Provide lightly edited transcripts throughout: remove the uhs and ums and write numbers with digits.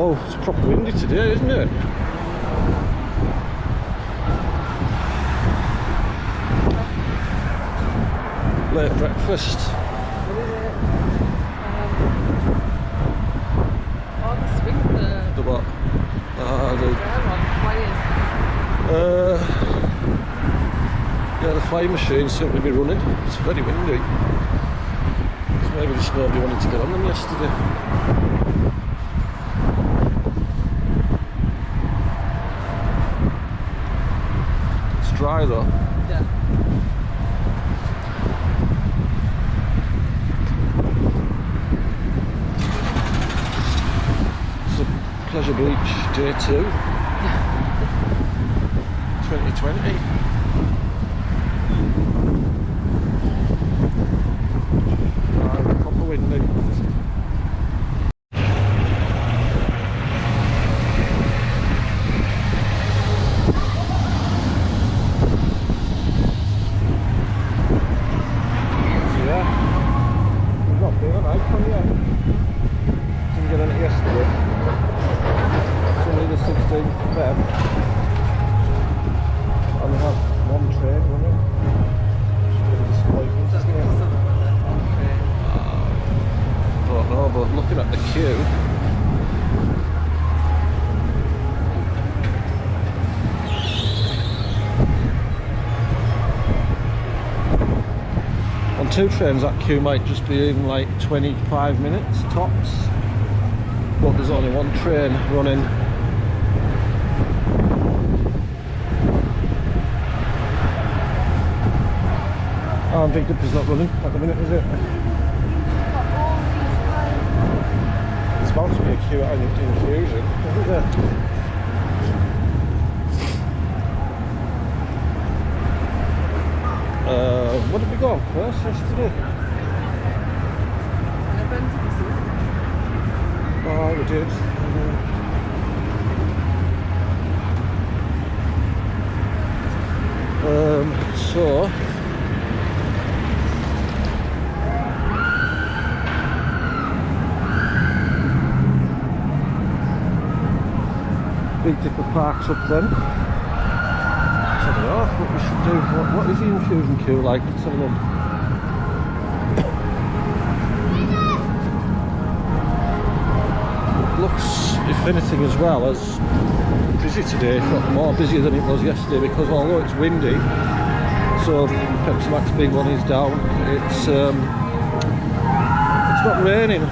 Whoa, it's proper windy today, isn't it? Late breakfast. Oh, the swing, The what? Yeah, the flying machine seemed to be running. It's very windy. So maybe just nobody wanted to get on them yesterday. It's dry though. Yeah. Pleasure Beach Day 2 2020. Proper windy. Yeah, we've not been on icon yet. Didn't get on it yesterday. The 16th of Feb, and we have one train running. It's really disappointing, isn't it? Don't know, but looking at the queue, on 2 trains that queue might just be in like 25 minutes tops, but there's only 1 train running. Big Dip is not running at the minute, is it? It's about to be a queue at Infusion, isn't there? What did we go on first yesterday? Oh, we did. So Big Dipper Park's up then. So I don't know what we should do. What is the Infusion queue like? Let's have a look. It looks, if anything as well, as busy today, if not more busier than it was yesterday, because although it's windy, so Pepsi Max big one is down, it's not raining.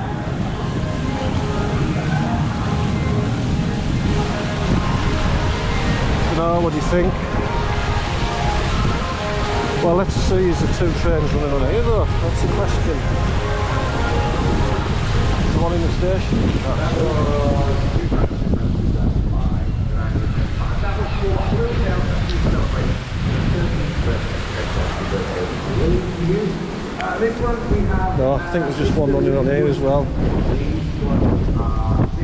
What do you think? Well, let's see, is the 2 trains running on here though? That's the question. Is the one in the station? No, I think there's just one running on here as well.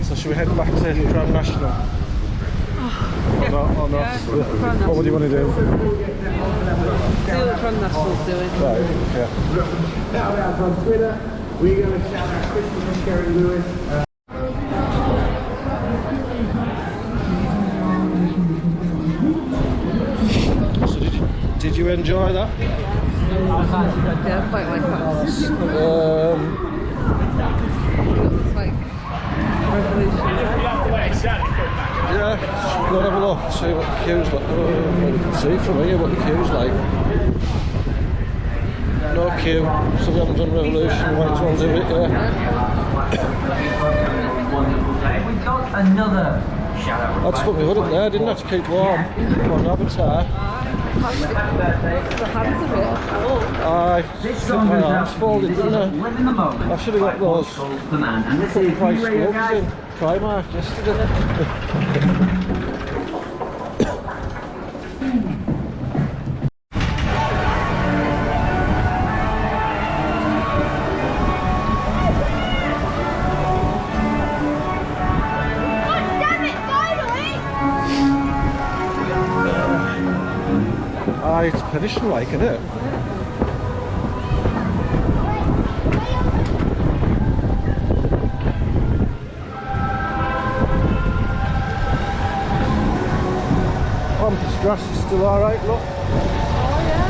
So should we head back to Grand National? Or not? Yeah, what do you want to do? See what Grand National's doing. Right, yeah. Shout out on Twitter. We're going to shout out Christopher and Kerry Lewis. So did you enjoy that? Yeah, quite like that. It's like revolution. Yeah, go and have a look, see what the queue's like. Well, you can see from here what the queue's like. No queue, so we haven't done Revolution, we might as well do it, yeah. We've got another shout out. I had to put my hood up there, didn't I, to keep warm. On Avatar. The hands a bit. I think my arms folded, didn't I? I should have got those full price gloves in Primark yesterday. It's permission like, isn't it? Grass is still alright, look. Oh yeah.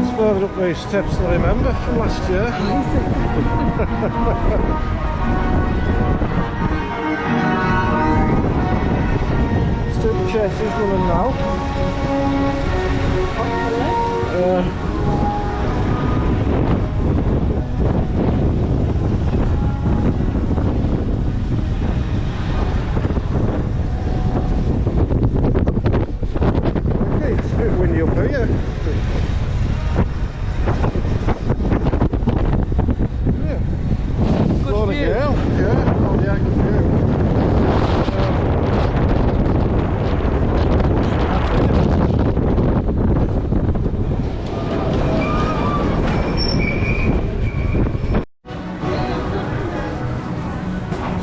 It's further up these steps than I remember from last year. Still the chase is running now. Okay, it's a bit windy up here. Yeah. Good Blowing a view. gale. Yeah, oh yeah, good view.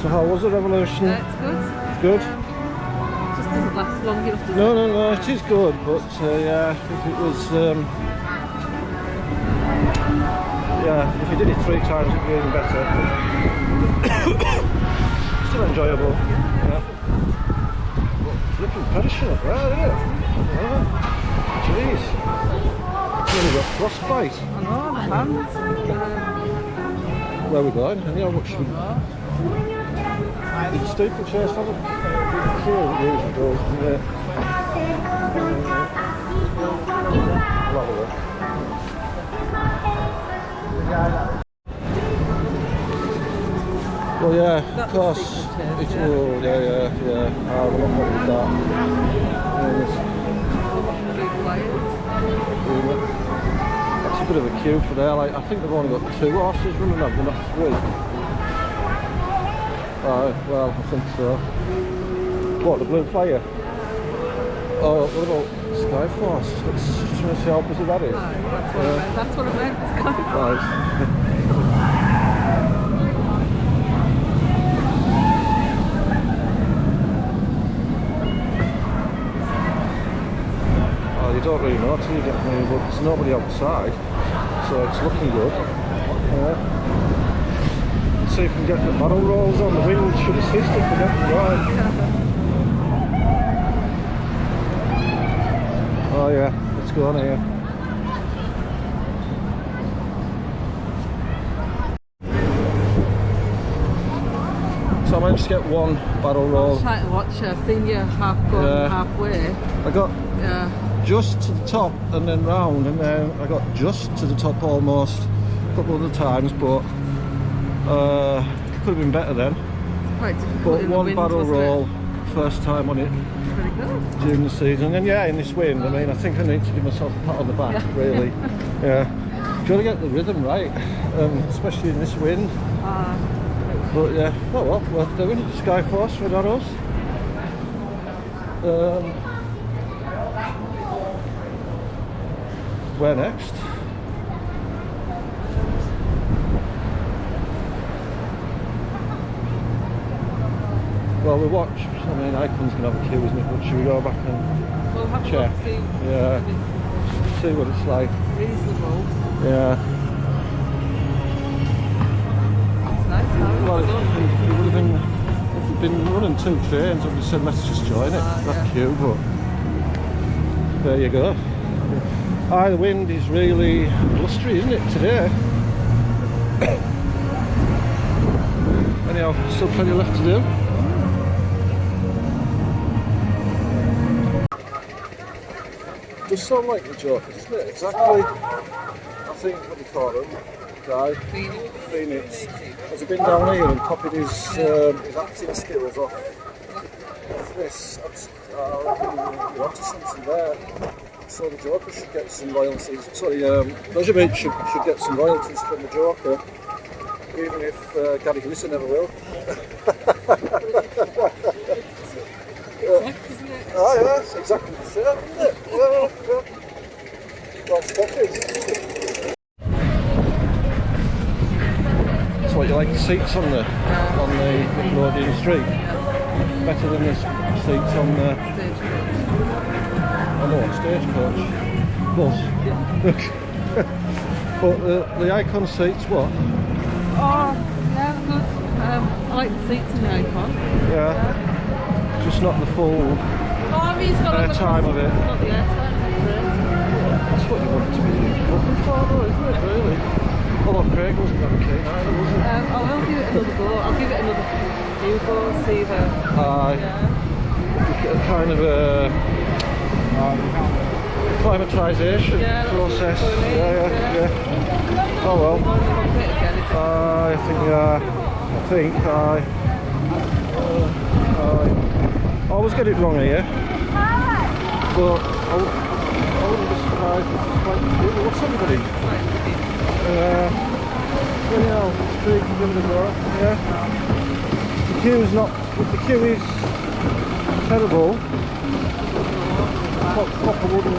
So how was the revolution? It's good. Good? Just doesn't last long enough, does it? No, it is good, but yeah, if it was, yeah, if you did it 3 times it'd be even better. Still enjoyable. Yeah. But flipping pressure up there, isn't it? Yeah. Jeez. It's only got frostbite. I know, my hands. Where are we going? And how much we... Did steeplechase have it? Sure, it usually goes. Yeah. I'll have a look. Well, yeah, of course. It's all, yeah. We're not going with that. That's a bit of a queue for there. Like, I think they've only got 2 horses running up, they're not 3. Well, I think so. What, the blue flyer? Oh, what about Skyforce? Let's try to see how busy that is. That's what I meant. Right. Oh, you don't really know till you get there, but there's nobody outside, so it's looking good. See if we can get the barrel rolls on. The wind should assist if we get them right. Oh yeah, let's go on here. So I managed to get 1 barrel roll. I'm trying to watch her. I've seen you halfway. I got Yeah. just to the top and then round, and then I got just to the top almost a couple of the times, but could have been better then. Quite difficult But in the 1 wind, barrel wasn't roll, first time on it Very good. during the season, and yeah, in this wind, I mean, I think I need to give myself a pat on the back, really. Yeah, got to get the rhythm right, especially in this wind. But yeah, oh well, worth doing. Skyforce for arrows. Where next? Well, we watch. I mean, Icon's gonna have a queue, isn't it? But should we go back and We'll have check? a look, see, Yeah. See what it's like. reasonable. Yeah. It's nice now. Well, it would have been, if we'd been running 2 trains, I'd have said let's just join it, that queue, but there you go. The wind is really blustery, isn't it, today? Anyhow, still plenty left to do. Does sound like the Joker, doesn't it? Exactly. I think what do you call him? Guy. Phoenix. Has he been down here and copied his acting skills off this? I reckon you're onto something there. So the Joker should get some royalties. Sorry, Pleasure Beach should get some royalties from the Joker, even if Gary Glisson never will. Oh yes, exactly the same, isn't it? Yeah. Well spotted. So what, you like the seats on the Nickelodeon street? Better than the seats on the... Stagecoach. I know, on Stagecoach. Bus. But the icon seats, what? Oh, yeah, good. I like the seats in the icon. Yeah. Just not the full Oh, I mean, it's got like airtime of it. Not the airtime, That's what you want it to be looking for, though, isn't it, really? Although Craig wasn't that keen either, was he? I will give it another go. I'll give it another few goes, see the... A kind of a acclimatisation process. Yeah. Oh well. I think I always get it wrong here. But I wouldn't be surprised if it's quite good. What's everybody? Anyhow, street is in the door. Yeah. The queue's not. The queue is terrible. Pop a wooden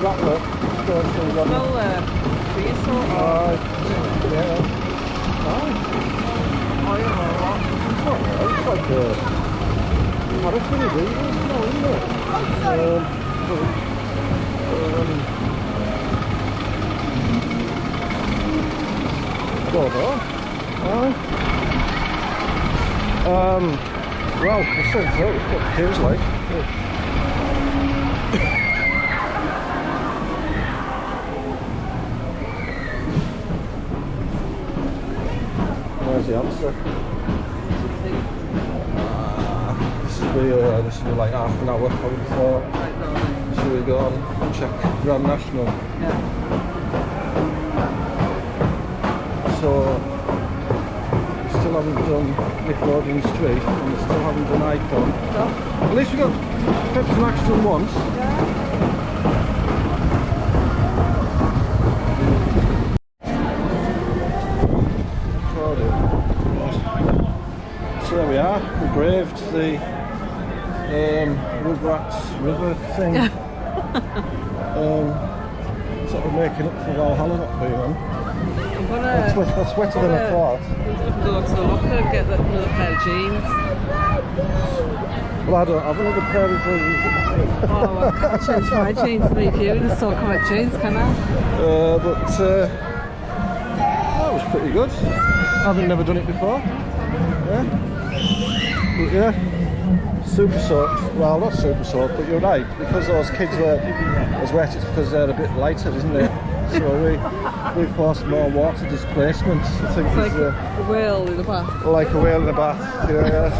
rattler. Smell trees sort of. Yeah. It's like a paraffin of these, isn't it? Well, the same thing, what the queue's like. Where's the answer? This will be like half an hour, I would have thought. Should we go and check Grand National? Yeah. So, we still haven't done Nickelodeon Street, and we still haven't done Icon. No. At least we got Pepsi Max done once. So there we are, we braved the Rugrats River thing. Sort of making up for Valhalla not being on. That's wetter than I thought. Go to the locker and get another pair of jeans. Well, I don't have another pair of jeans. Oh, I can't change my jeans to make you in the so correct jeans, can I? That was pretty good. I've never done it before. Yeah. But yeah, super soaked. Well, not super soaked, but you're right. Because those kids were as wet, it's because they're a bit lighter, isn't it? So we forced more water displacement. I think it's like a whale in a bath. Like a whale in a bath. Yeah.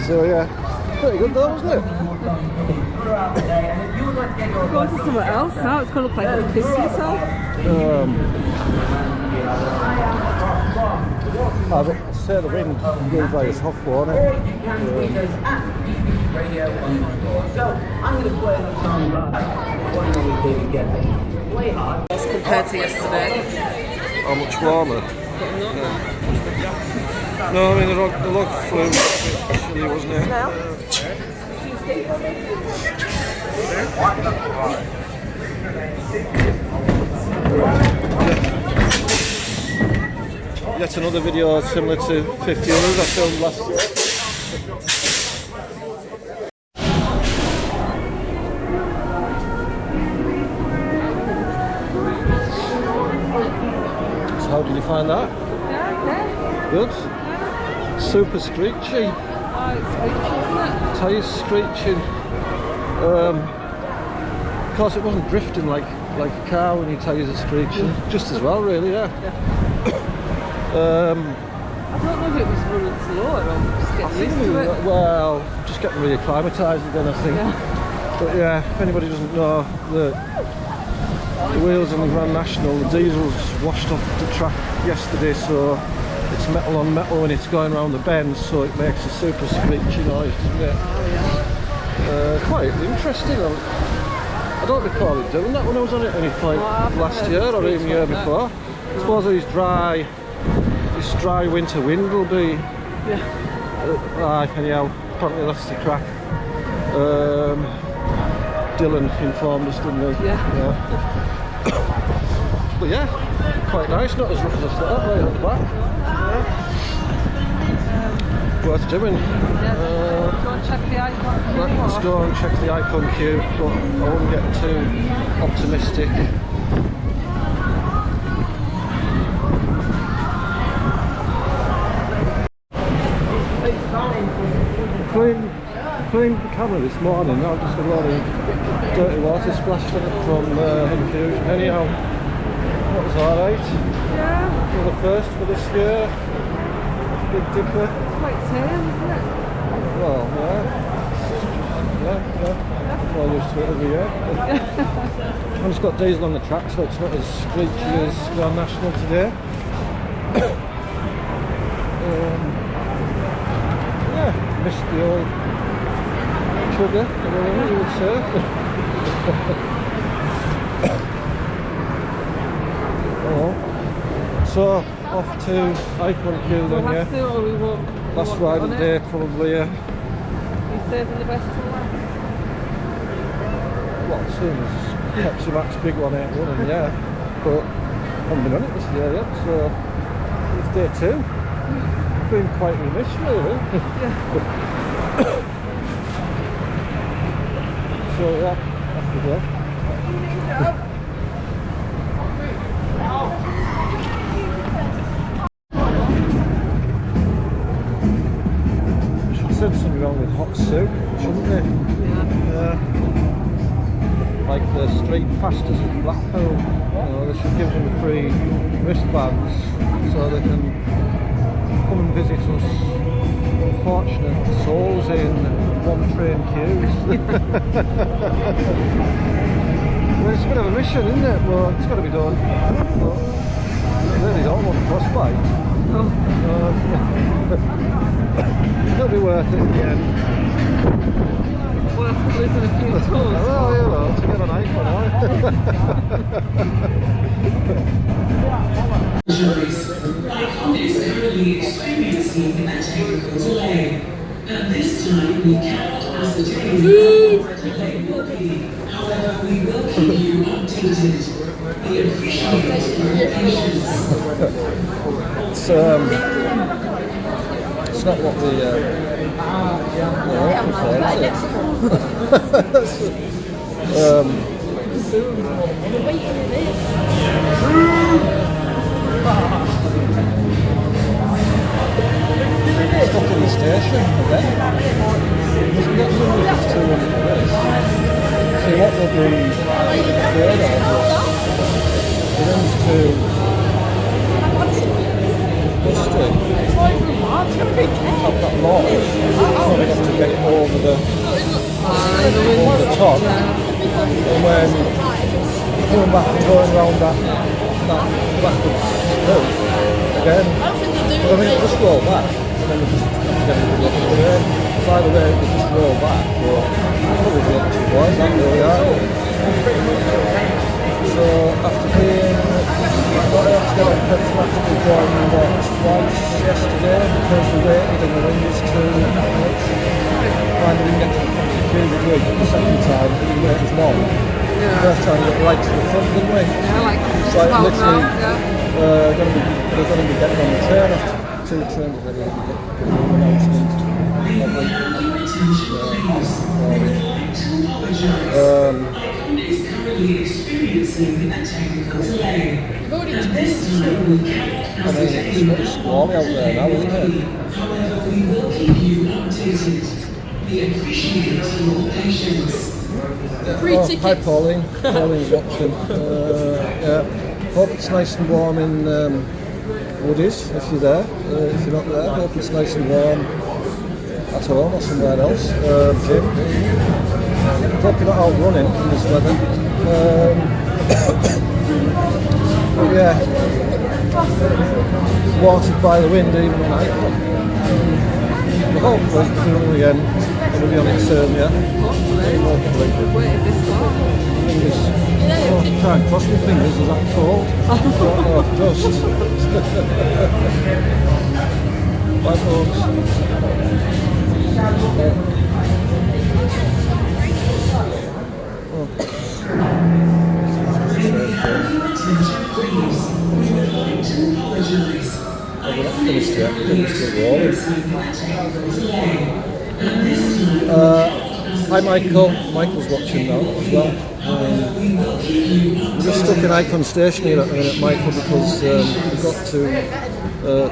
So yeah, pretty good though, wasn't it? Go to somewhere else now. It's going to look like you pissed yourself. I'd say the wind goes like it's hot, won't it? As compared to yesterday. How much warmer? No, I mean the log flew chilly, wasn't it? Yet another video similar to 50 others I filmed last year. So how did you find that? Yeah, Good? Yeah. Super screechy. Oh, it's screechy, isn't it? Tyres screeching. Of course it wasn't drifting like a car when your tyres are screeching. Just as well really, yeah. I don't know if it was running slower or just getting used to it. Well, just getting really acclimatised again, I think. Yeah. But yeah, if anybody doesn't know, the wheels on the Grand National, the diesel's washed off the track yesterday, so it's metal on metal when it's going around the bends, so it makes a super screechy noise, doesn't it? Oh, yeah. Quite interesting. I don't recall it doing that when I was on it any point last year or even the year before. I suppose these this dry winter wind will be. Yeah. Anyhow, apparently that's the crack. Dylan informed us, didn't he? Yeah. But yeah, quite nice. Not as rough as I thought, right at the back. Yeah. Worth doing. go and check the icon queue? Let's go and check the icon queue, but I wouldn't get too optimistic. Cleaned the camera this morning, now just a lot of dirty water splashed on it from infusion. Anyhow, that was alright. Yeah. For the first for this year. Big dipper. It's quite tame, isn't it? Well, yeah. Well, used to it every year. And it's got diesel on the track, so it's not as screechy as Grand National today. Yeah, missed the old sugar, whatever you would say. Oh, so off to Icon Queue then, We'll yeah. have to, or we won't. Last ride of the day, probably, yeah. Are you saving the best till last? Well, as soon as Pepsi Max big one ain't running, yeah. But I haven't been on it this year yet, so it's day 2. Been quite remiss, really. Yeah. So yeah, off we go. Should send something wrong with hot soup, shouldn't they? Yeah. Like the street pastors in Blackpool, they should give them free wristbands so they can come and visit us unfortunate souls in one-train queues. Well, it's a bit of a mission, isn't it? Well, it's got to be done. But I really don't want frostbite. Oh. It'll be worth it in the end. Worth losing a few toes. Well, you know, to get an iPhone, Icon is currently experiencing a technical delay, and this time we cannot ascertain how long the delay will be. However, we will keep you updated. We appreciate your patience. It's not what we stuck in the station again. Must get somebody for 200 quid. See what they'll be afraid of is to busted. Have that launch. Probably have to get it over the top. And when coming back and going around that backwards hill again. But I mean, it just roll back. And then we just get it up the way. By the way, it just roll back. But probably not too wide, that really are. So after being got out to get on Pepsi Max, we joined twice yesterday because we waited and the wind was too much. And we didn't get to the queue we did the second time, we waited as long. The first time we got right to the front, didn't we? Yeah, like it's like literally yeah. they're going to be getting on the turn after 2 trains already. Icon is currently experiencing a technical delay. And this time we cannot ascertain it's squally out there now, isn't it? However, we will keep you updated. We appreciate your patience. Hi Pauline. Pauline's watching. Yeah. Hope it's nice and warm in Woodies if you're there. If you're not there, hope it's nice and warm at home or somewhere else. Jim. Hope you're not out running in this weather. But yeah, watered by the wind even on Icon. But hopefully, again, it'll be on its soon, yeah. Hopefully. We've waited this long. Fingers. Oh, try and cross my fingers, is that cold? Oh, dust. Bye, folks. We're not finished yet. We're still rolling. Hi Michael. Michael's watching now as well. We're just stuck in Icon Station here at the minute, Michael, because we got to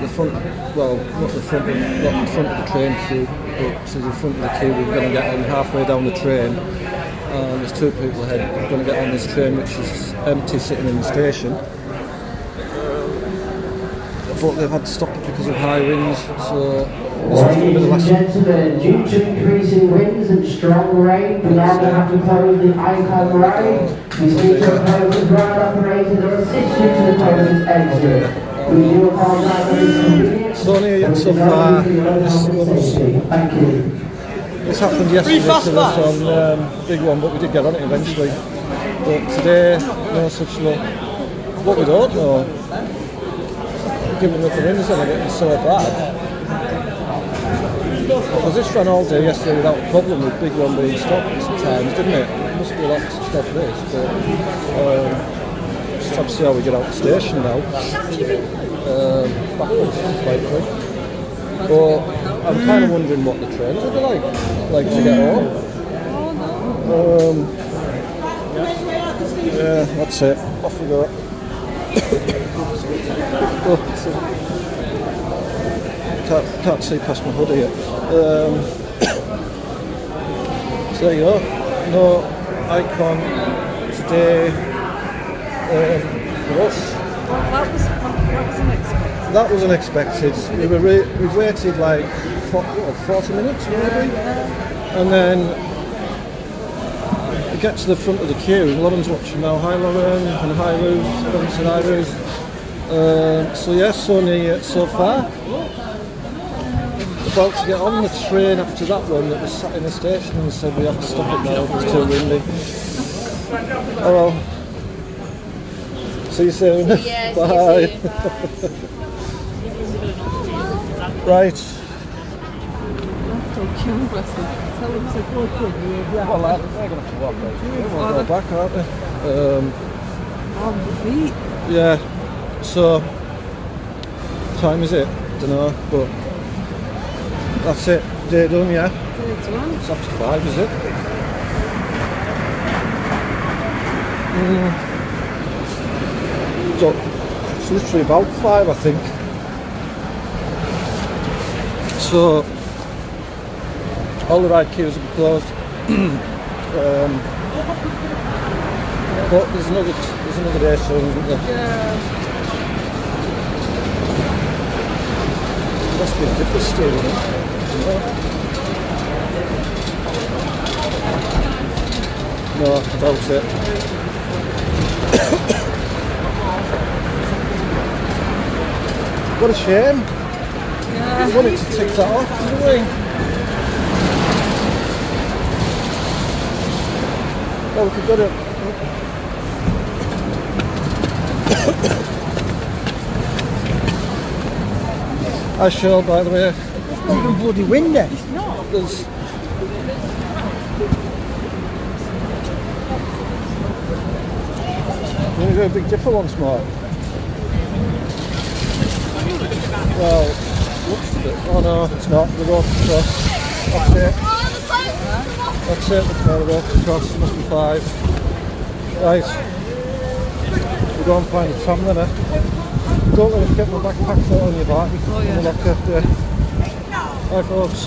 the front, well, not the front of the train queue, but to the front of the queue. We're going to get on halfway down the train. There's two people ahead. We're going to get on this train, which is empty, sitting in the station. But they've had to stop it because of high winds, so this was going to be the last. Ladies and gentlemen, due to increasing winds and strong rain, we are going to have to close the Icon ride. We speak to a closing ground operator that assist you to the closest exit. We do apologise for this inconvenience. It's only yet so far. Thank you. This happened yesterday to us on Big One, but we did get on it eventually. But today, no such luck. What we don't know, given that the winds are getting so bad. Because this ran all day yesterday without a problem with Big One being stopped at times, didn't it? There must be a lot to stop this, but just have to see how we get out the station now. Backwards, likely. But I'm kind of wondering what the trains will be like to get home. Yeah, that's it. Off we go. Can't see past my hoodie yet. So there you go. No Icon today for us. That was unexpected. We waited like 40 minutes maybe, and then we get to the front of the queue and Lauren's watching now. Hi Lauren and hi Ruth. Lauren said hi Ruth. So yes, so near yet so far. About to get on the train after that one that was sat in the station and said we have to stop it now, it's too windy. Oh well. See you soon. Yeah, bye. See you soon. Right. Well, Well, they're going to have to walk right. We'll go back, aren't they? on the feet. Yeah. So, time is it? Don't know, but that's it. Day done, yeah. It's after 5, is it? So, it's literally about 5, I think. So, all the ride queues will be closed. But there's another day soon, isn't there? Yeah. Must be a dipper still, isn't it? No, I doubt it. What a shame. Yeah. We wanted to tick that off, didn't we? Well, we could go to... I shall, by the way. It's not even bloody windy. It's not. There's... I'm going to do a big dipper once more. Well, looks a bit. Oh no, it's not. We're going across. That's it. That's it. That's where we're going across. It must be 5. Right. We're going to find a tram then, eh? Don't let us get my backpack out on your back. Oh, yeah. In the locker. Yeah. Bye, folks.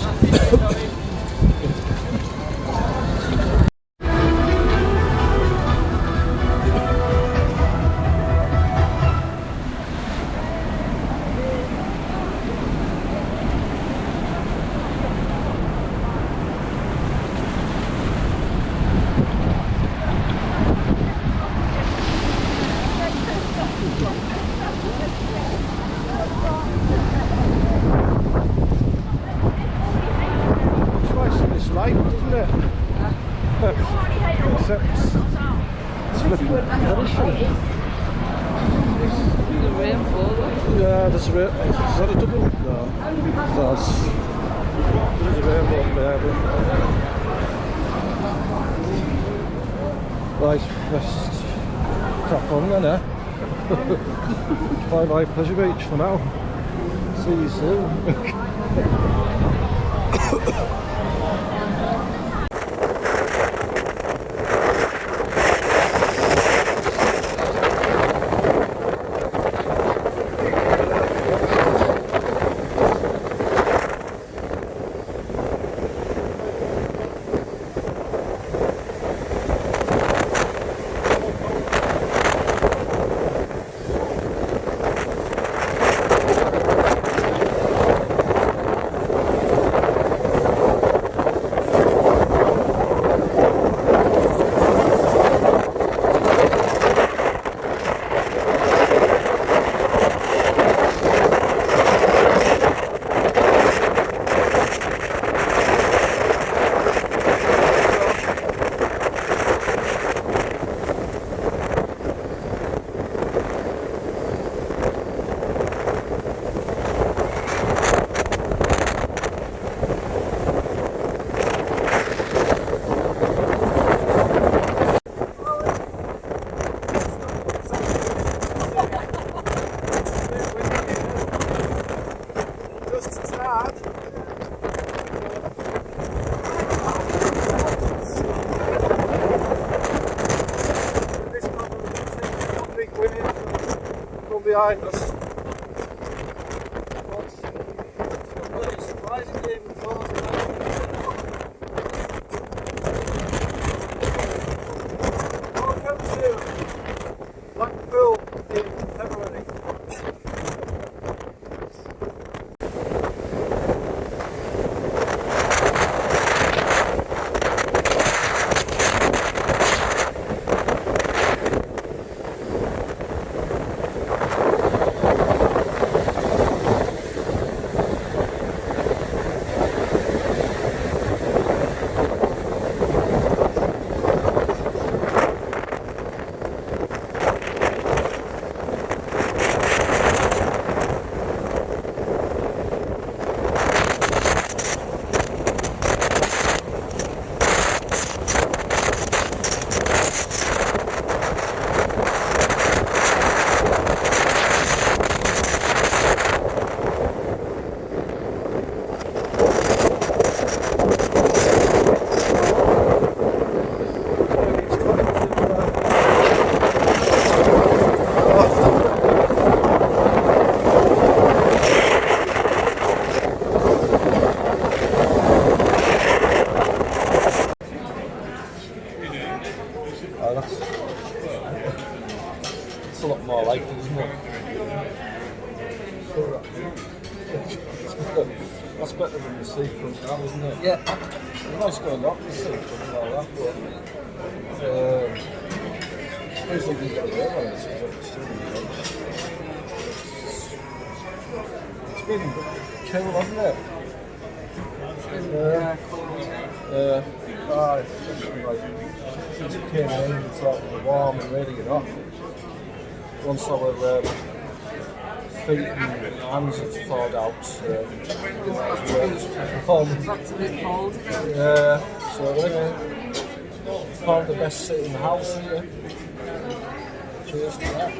Light, doesn't it? Except The rainbow. yeah, there's a rainbow. Is that a double? No. There's a rainbow up there. But... Right, let's crack on then, eh? Bye bye Pleasure Beach for now. See you soon. behind us. But it's surprisingly even closer than welcome to Blackpool in February. It's a lot more like it, isn't it? That's better than the sequence now, isn't it? Yeah. It's nice going up the sequence and all that, but it's something to get away on it. It's been chill, hasn't it? Especially like since it came in, it's like warm and ready, you know. Once our feet and hands have thawed out, It's a bit cold. yeah, so we're going to find the best seat in the house here. Cheers to that.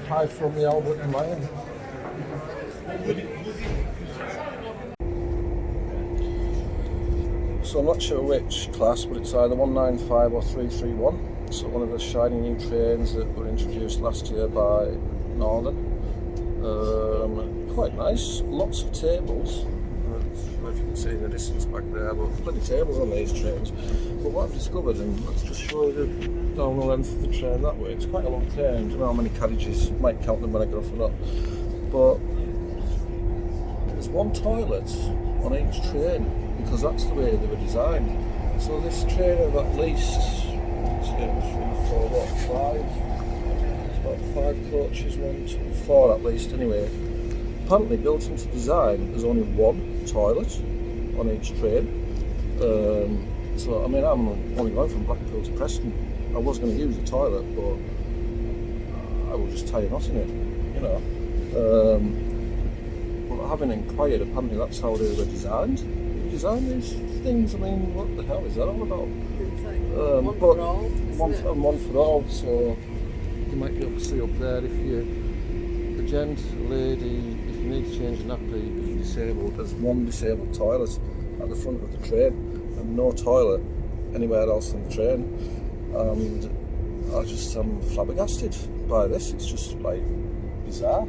Hi from the Albert and Lion. So I'm not sure which class, but it's either 195 or 331. So one of the shiny new trains that were introduced last year by Northern. Quite nice, lots of tables. I don't know if you can see in the distance back there, but plenty of tables on these trains. But what I've discovered, and let's just show you down the length of the train that way. It's quite a long train. I don't know how many carriages, might count them when I get off or not. But there's one toilet on each train, because that's the way they were designed. So this train of at least 5? It's about 5 coaches, 1, 2, 4 at least anyway. Apparently built into design, there's only one toilet on each train. So I mean, I'm only going from Blackpool to Preston. I was going to use the toilet, but I will just tie a knot in it, you know. But having inquired, apparently that's how they were designed. Design these things, I mean, what the hell is that all about? It's like one for all. One for all, so you might be able to see up there if you're a gent, a lady, if you need to change a nappy, if you're disabled, there's one disabled toilet at the front of the train and no toilet anywhere else in the train. And I just am flabbergasted by this. It's just like bizarre.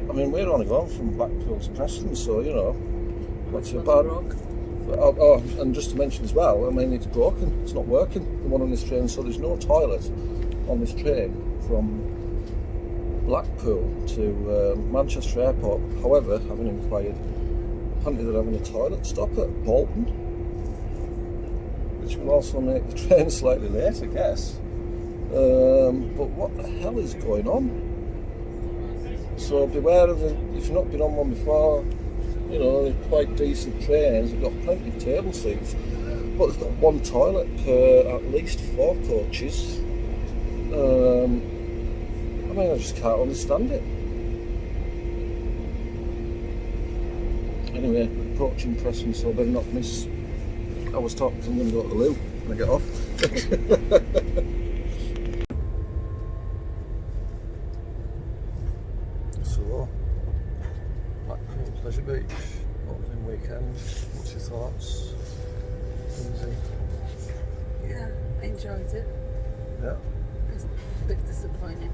I mean, we're only going from Blackpool to Preston, so you know, what's it bad? Oh, and just to mention as well, I mean, it's broken, it's not working, the one on this train, so there's no toilet on this train from Blackpool to Manchester Airport. However, having inquired, apparently they're having a toilet stop at Bolton, which will also make the train slightly late, I guess. But what the hell is going on? So beware of it, if you've not been on one before, you know, they're quite decent trains, they've got plenty of table seats, but they've got one toilet per at least 4 coaches. I mean, I just can't understand it. Anyway, approaching Preston, so I better not miss. I was talking because I'm going to go to the loo when I get off. So, Blackpool Pleasure Beach, opening weekend. What's your thoughts? Easy. enjoyed it. Yeah. It's a bit disappointing.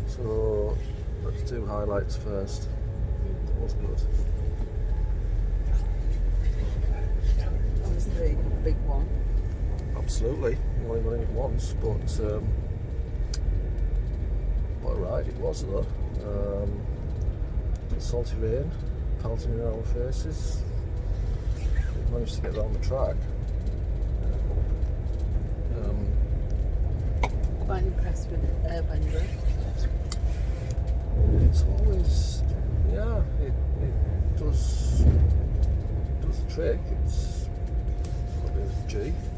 So let's do highlights first. It was good. Obviously, a big one. Absolutely. We only went in it once, but what a ride it was though. Salty rain pelting in our faces. We managed to get around the track. Quite impressed with Airbender. It's always, yeah, it does the trick. It's got a bit of G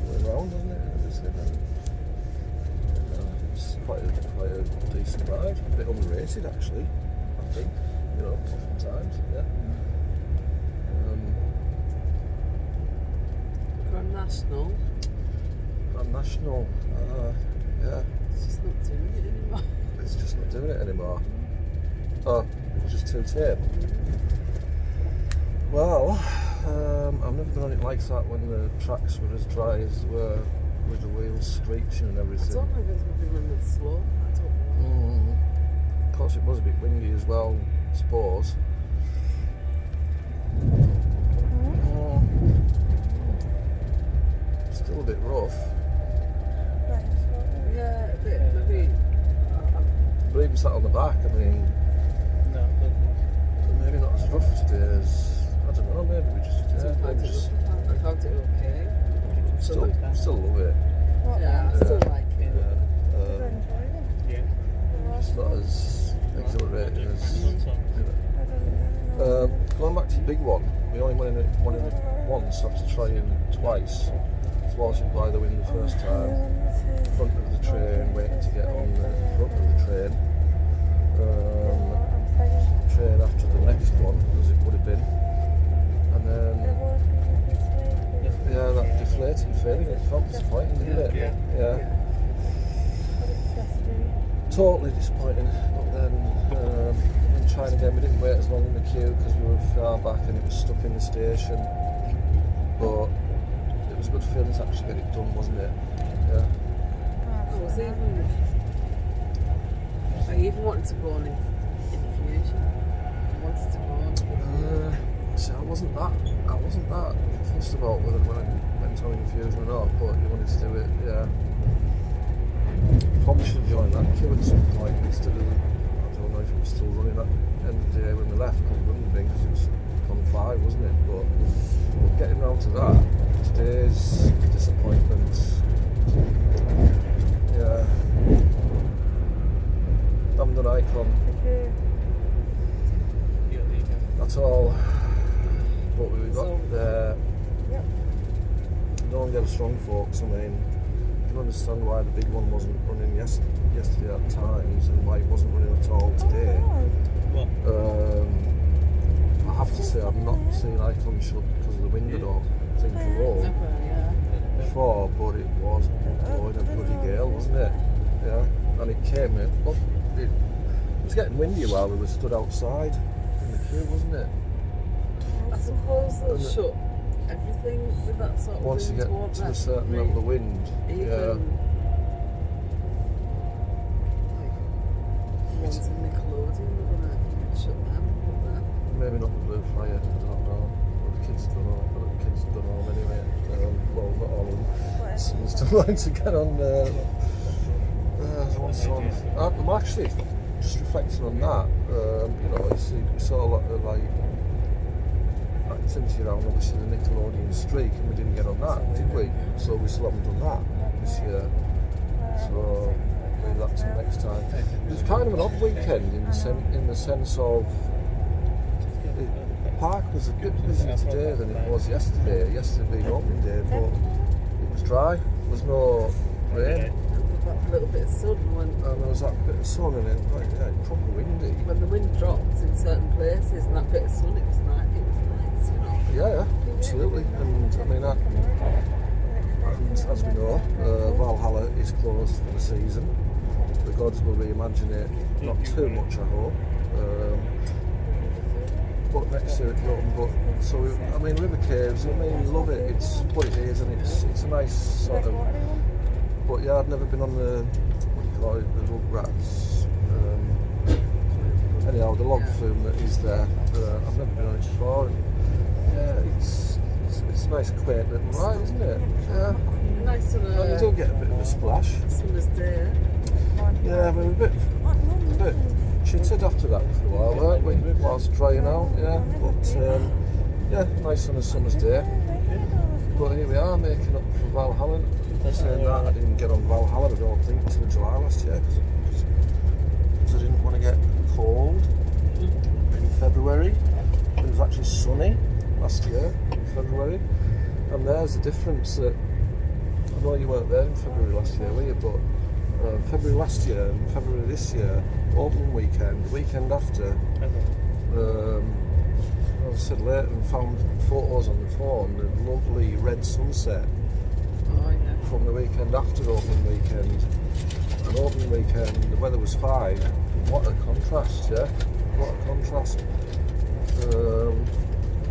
going around, doesn't it? It's quite a decent ride. A bit underrated actually, I think. You know, oftentimes, yeah. Grand National. Grand National, yeah. It's just not doing it anymore. It's just not doing it anymore. Oh, it's just too tame. Well, I've never been on it like that when the tracks were as dry as they were, with the wheels screeching and everything. I don't know if it's going to be running slow. I don't know. Of course, it was a bit windy as well, I suppose. Still a bit rough. Yeah, a bit, maybe. But even sat on the back, I mean, maybe not as rough today as, I don't know, maybe we just, I found it okay. still love it. Yeah, I still like it. It's not as exhilarating as, going back to the big one, we only went in it once after trying twice. Thwarted by the wind the first time, front of the train, waiting to get on the front of the train. Train after the next one, as it would have been. And then, yeah, that deflating feeling, it felt disappointing, didn't it? Yeah. Totally disappointing. But then, trying again, we didn't wait as long in the queue because we were far back and it was stuck in the station. But it was a good feeling to actually get it done, wasn't it? Yeah. I even wanted to go on Infusion. I wanted to go on. See, I wasn't that fussed about whether when I went on Infusion or not, but you wanted to do it, yeah. Probably should have joined that queue at some point instead of, I don't know if it was still running at the end of the day when we left, because it wouldn't have been because it was on 5, wasn't it? But getting round to that, today's disappointment. Yeah. Damn the icon. That's all. But we got there. Don't get us wrong, folks. I mean, you can understand why the big one wasn't running yesterday at times and why it wasn't running at all today. I have to say I've not seen icon shut because of the wind at all. I think before, but it was blowing a bloody gale, wasn't it? Yeah, and it came in. Look, it was getting windy while we were stood outside in the queue, wasn't it? I suppose they'll shut everything with that sort of once wind. you get to a certain level of wind, yeah. Ones in Nickelodeon, they're going to shut them. Maybe not the Blue Flyer, I don't know. Well, the kids have done all anyway. Well, not all of them. Some still like to get on I'm actually just reflecting on that. You know, we saw a lot of like activity around obviously the Nickelodeon streak, and we didn't get on that, did we? So we still haven't done that this year. So maybe that's next time. It was kind of an odd weekend in the sense of the park was a bit busier today than it was yesterday. Yesterday being opening day, but it was dry. There was no rain. A little bit of sun and there was that bit of sun and it was proper windy. When the wind drops in certain places and that bit of sun, it was nice, you know. Yeah, absolutely. And I mean, and as we know, Valhalla is closed for the season. The gods will reimagine it, not too much, I hope. But next year it's open. But so I mean, River Caves. I mean, love it. It's what it is, and it's a nice sort of But yeah, I've never been on the, what do you call it, the Rugrats. Anyhow, the log flume that is there, I've never been on it before. And yeah, it's a nice quaint little ride, isn't it? Yeah. Nice sort of. And you do get a bit of a splash. Summer's day. Yeah, we're a bit chittered after that for a while, weren't we? Whilst drying out, yeah. But yeah, nice on a summer's day. But here we are, making up for Valhalla. Saying that, I didn't get on Valhalla, I don't think, until July last year because I didn't want to get cold in February. It was actually sunny last year in February, and there's the difference. That I know you weren't there in February last year, were you? But February last year and February this year, opening weekend, the weekend after. I said later and found photos on the phone, the lovely red sunset from the weekend after opening weekend. And opening weekend, the weather was fine. What a contrast, yeah? What a contrast.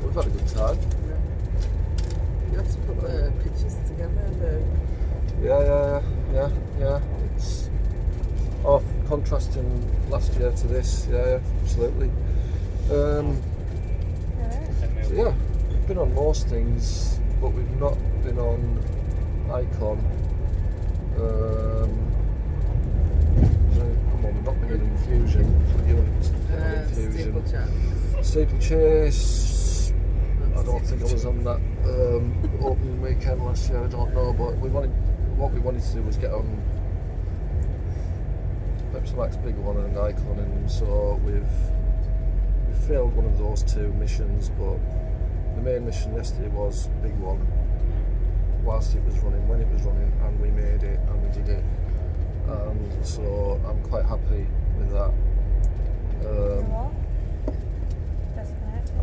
We've had a good time. You have to put the pictures together. Yeah. It's contrasting last year to this, yeah, absolutely. So yeah, we've been on most things, but we've not been on Icon. Come on, we've not been in Infusion. But you went to Infusion. Steeplechase. I don't think I was on that opening weekend last year. I don't know, but what we wanted to do was get on Pepsi Max big one and an Icon, and so we failed one of those two missions. But the main mission yesterday was big one, whilst it was running, when it was running, and we made it and we did it. And so I'm quite happy with that.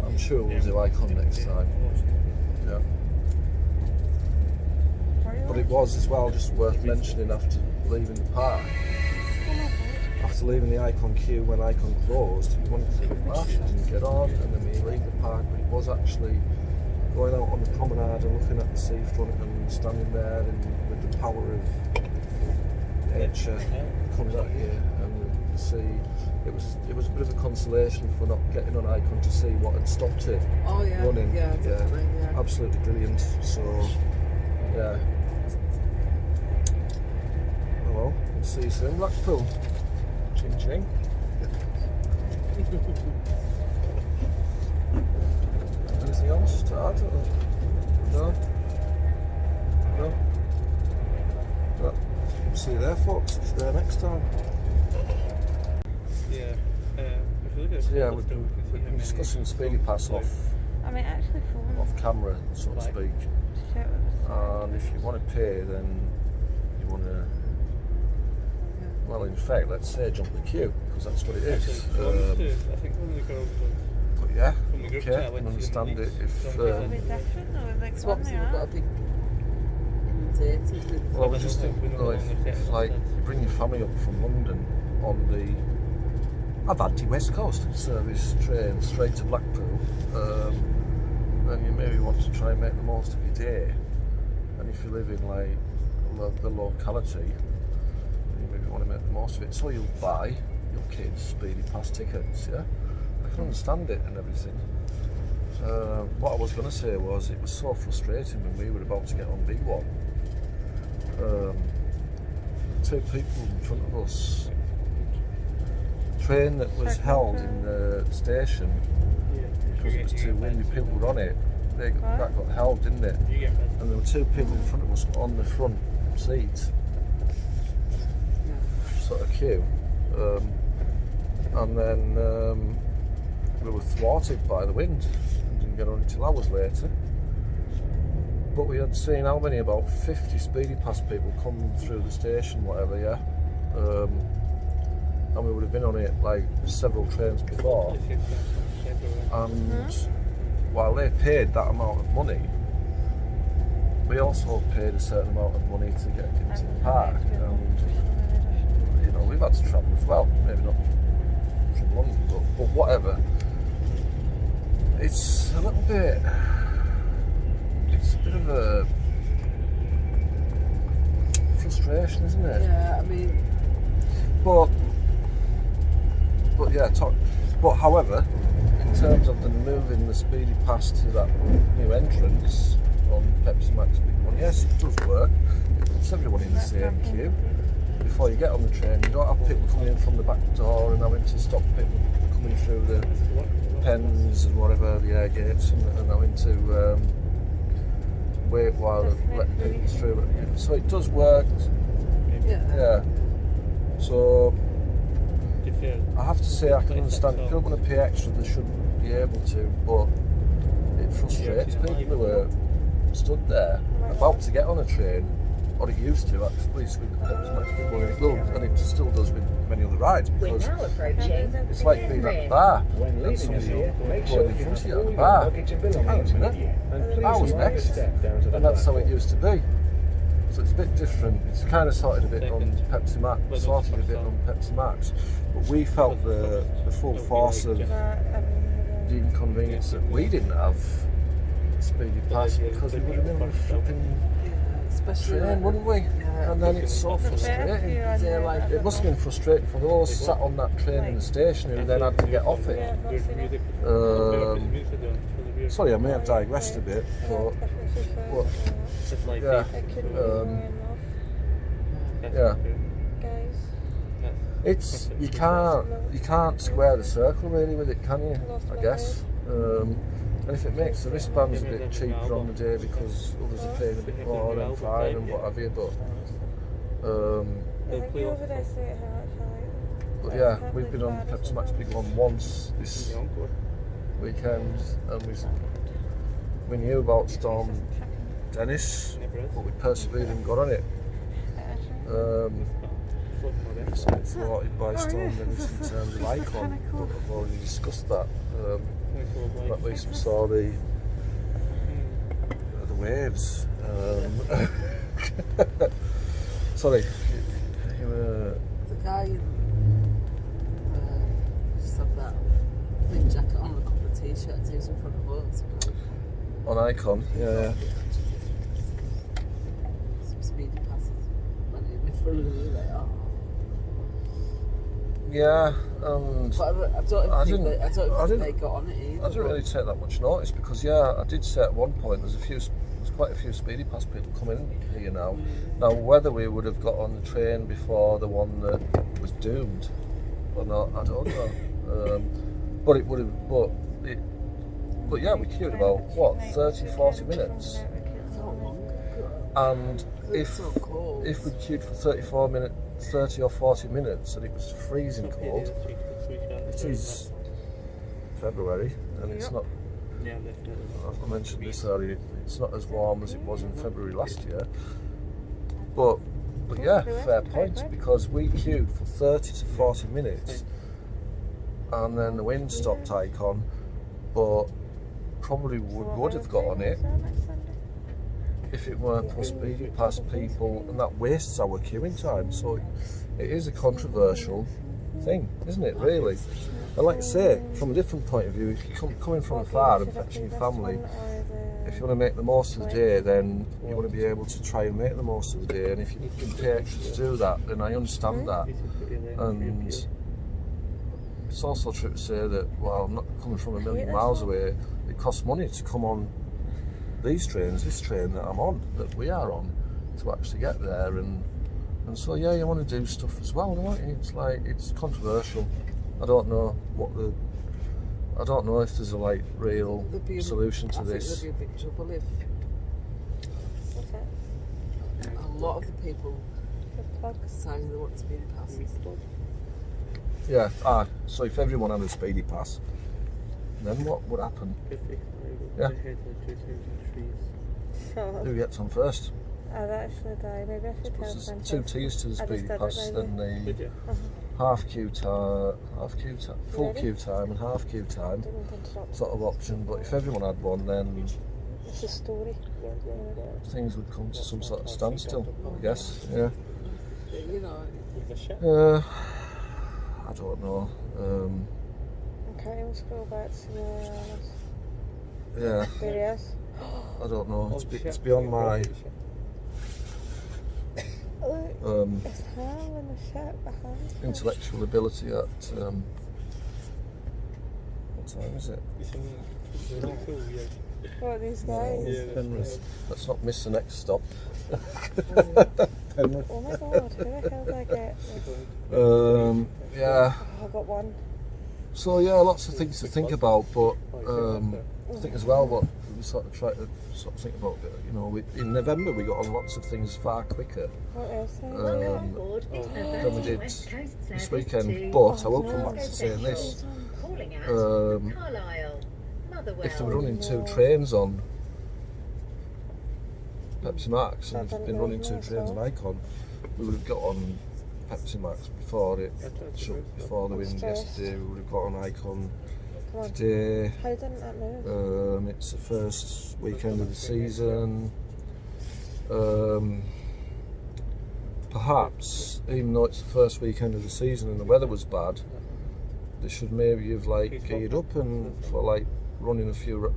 I'm sure we'll do Icon next time. Yeah. But it was as well just worth mentioning after leaving the park. After leaving the Icon queue when Icon closed, we wanted to splash and get on, and then we leave the park. But it was actually going out on the promenade and looking at the seafront and standing there and with the power of nature coming at you and the sea. It was a bit of a consolation for not getting on Icon to see what had stopped it running. Yeah, definitely, yeah. Absolutely brilliant. So yeah. Oh well, we'll see you soon, Blackpool. Ching ching. Anything else to add? No? No? No. See you there, folks. See you there next time. Yeah. If you look at So yeah, we've been discussing Speedy Pass off camera, so to speak. And if you want to pay, then you want to, well, in fact, let's say jump the queue, because that's what it is. I think when we go But yeah, we okay, I can understand it if. So obviously we've got a big inundated with. Well, we just think, if like you bring your family up from London on the Avanti West Coast service train straight to Blackpool, then you maybe want to try and make the most of your day. And if you live in like the locality, you maybe want to make the most of it. So you'll buy your kids Speedy Pass tickets, yeah? I can understand it and everything. What I was going to say was it was so frustrating when we were about to get on Big One. Two people in front of us, train that was held in the station because it was too windy, people were on it, that got held, didn't it? And there were two people in front of us on the front seat, sort of queue, and then we were thwarted by the wind and didn't get on until hours later. But we had seen how many, about 50 Speedy Pass people come through the station, whatever, yeah? And we would have been on it like several trains before. And while they paid that amount of money, we also paid a certain amount of money to get into the park. And, you know, we've had to travel as well, maybe not from London, but whatever. It's a little bit... It's a bit of a frustration, isn't it? Yeah, I mean, But yeah, but however, in terms of the moving the speedy pass to that new entrance on Pepsi Max Big One, yes, it does work. It puts everyone in the same queue. Before you get on the train, you don't have people coming in from the back door and having to stop people coming through the pens and whatever, the air gates, and having to wait while they're letting people through. So it does work. Yeah. So I have to say I can understand if people want to pay extra, they shouldn't be able to, but it frustrates people who are stood there about to get on a train, or it used to, at least with Pepsi Max Big One, and it still does with many other rides, because it's like being at the bar and somebody going in front of you at the bar. Hang on a minute, I was next, and that's how it used to be. So it's a bit different. It's kind of sorted a bit on Pepsi Max, but we felt the full force of the inconvenience that we didn't have a speedy pass, because we would have been on a flipping train, wouldn't we? And then it's so frustrating. It must have been frustrating for those sat on that train in the station who then had to get off it. Sorry, I may have digressed a bit, but yeah, yeah. It's you can't square the circle really with it, can you? I guess. And if it makes the wristbands a bit cheaper on the day because others are paying a bit more, then fine and what have you. But yeah, we've been on Pepsi Max Big One once this weekend, and we knew about Storm Dennis, but we persevered and got on it. It's a bit thwarted by Storm Dennis in terms of icon, but I've already discussed that. At least we saw the waves. Sorry, the guy just had that big jacket on, a couple of t-shirts, he was in front of us. On Icon, yeah. Some speedy passes went in front of me, like, oh. Yeah, and I don't think they got on it either. I didn't really take that much notice because, yeah, I did say at one point there's quite a few speedy pass people coming here now. Now, whether we would have got on the train before the one that was doomed or not, I don't know. But it would have, but yeah, we queued about what 30-40 minutes. And if we queued for 30 or 40 minutes and it was freezing cold, it is February and it's not, I mentioned this earlier, it's not as warm as it was in February last year, but yeah, fair point, because we queued for 30 to 40 minutes and then the wind stopped Icon, but probably would have got on it if it weren't for speedy pass people, and that wastes our queuing time. So it is a controversial thing, isn't it, really? And like I say, from a different point of view, if you're coming from afar and fetching your family, if you want to make the most of the day, then you want to be able to try and make the most of the day, and if you can pay extra to do that, then I understand that. And it's also true to say that, well, I'm not coming from a million miles away, it costs money to come on this train that I'm on, that we are on, to actually get there, and so yeah, you want to do stuff as well, don't you? It's like, it's controversial. I don't know if there's a real solution to this. There'd be a big trouble if a lot of the people deciding they want speedy passes. Yeah, so if everyone had a speedy pass, then what would happen? Yeah. Who gets on first? I'd actually die. Maybe I should tell There's them. 2 tiers to the speedy pass, then the half queue time, full queue time and half queue time sort of option. But if everyone had one, then it's a story. things would come to some sort of standstill, I guess. Yeah. You know. I don't know. I can't even scroll back to yeah. There he is. I don't know. It's beyond my It's Hal in the ship behind. intellectual ability at what time is it? It's really cool, yeah. What, these guys? Yeah. Penrith. Let's not miss the next stop. Penrith. Oh my god, who the hell did I get? Yeah. Oh, I got one. So yeah, lots of things to think about, but I think as well what we sort of try to sort of think about, you know, in November we got on lots of things far quicker What else? than we did this weekend. But I will come back to saying this: if they were running 2 trains on Pepsi Max and if they'd been running 2 trains on Icon, we would have got on Pepsi Max before it shut, before the wind yesterday. We would have got on Icon today. How didn't that move? It's the first weekend of the season. Perhaps, even though it's the first weekend of the season and the weather was bad, they should maybe have like geared up and for like running a few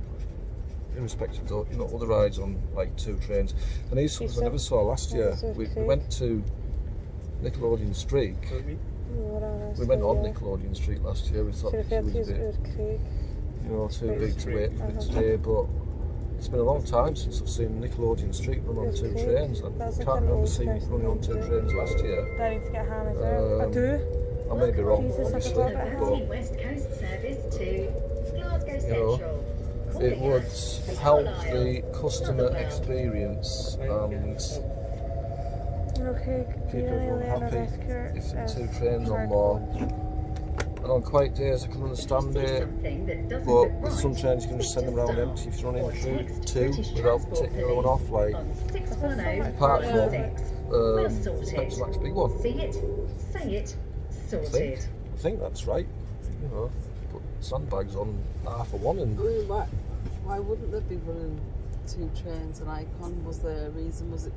irrespective of, you know, other rides on like 2 trains. And these something I never saw last year. We went to Nickelodeon Streak. We went on Nickelodeon Street last year. We thought it was a bit, you know, too big to wait for it today, but it's been a long time since I've seen Nickelodeon Street run on 2 trains. I can't remember seeing it running on 2 trains last year. I need to get a hammer there. I do. I may be wrong, Jesus, I obviously, forgot about but West Coast service to Glasgow you know, Central. it would help the customer experience and Okay, keep everyone happy if there are 2 trains on more. And on quiet days I can understand it, but with some trains you can just send them around empty if you're running through 2 without taking the other one off, like apart from Pepsi Max big one. See it, say it, sorted. I think that's right. You know, put sandbags on half of one and I mean, why wouldn't they be running 2 trains and Icon? Was there a reason? Was it?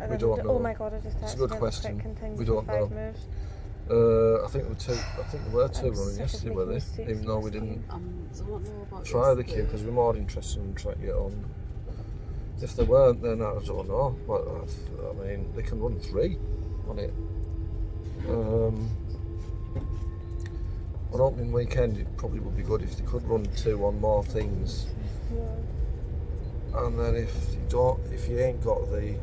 we don't know. Oh my god, I just It's a good question. We don't know. Moves. I think there were 2 running yesterday, were they? Even though we didn't Don't know about try the queue because we're more interested in trying to get on. If they weren't, then I don't know. But I mean, they can run 3 on it. On opening weekend, it probably would be good if they could run 2 on more things. Yeah. And then if you ain't got the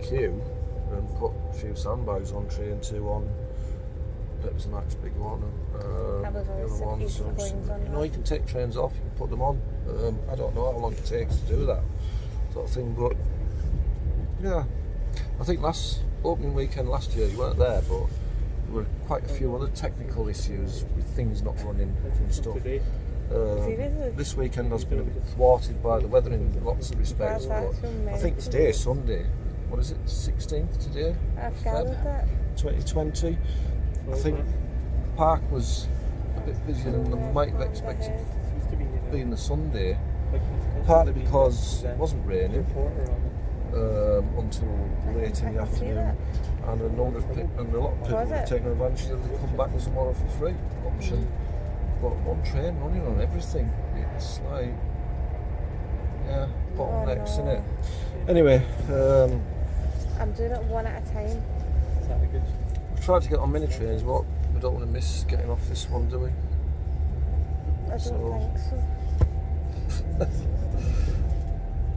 queue, then put a few sandbags on train 2 on Pepsi Max big one. That was always the other ones, easy coins on you know, you can take trains off, you can put them on. I don't know how long it takes to do that sort of thing, but yeah, I think opening weekend last year you weren't there, but there were quite a few other technical issues with things not running and stuff. This weekend has been a bit thwarted by the weather in lots of respects, but I think today, Sunday, what is it, 16th today? I've gathered that. 2020. I think the park was a bit busier than I might have expected being the Sunday, partly because it wasn't raining until late in the afternoon, and a lot of people have taken advantage of the come back with some more for free option. But 1 train running on everything, it's like, yeah, bottlenecks, innit? Anyway, I'm doing it 1 at a time. we've tried to get on mini trains, but we don't want to miss getting off this one, do we? I don't think so.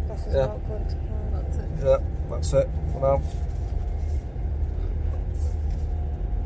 This is Yeah. not going to plan. That's it. Yeah, that's it for now.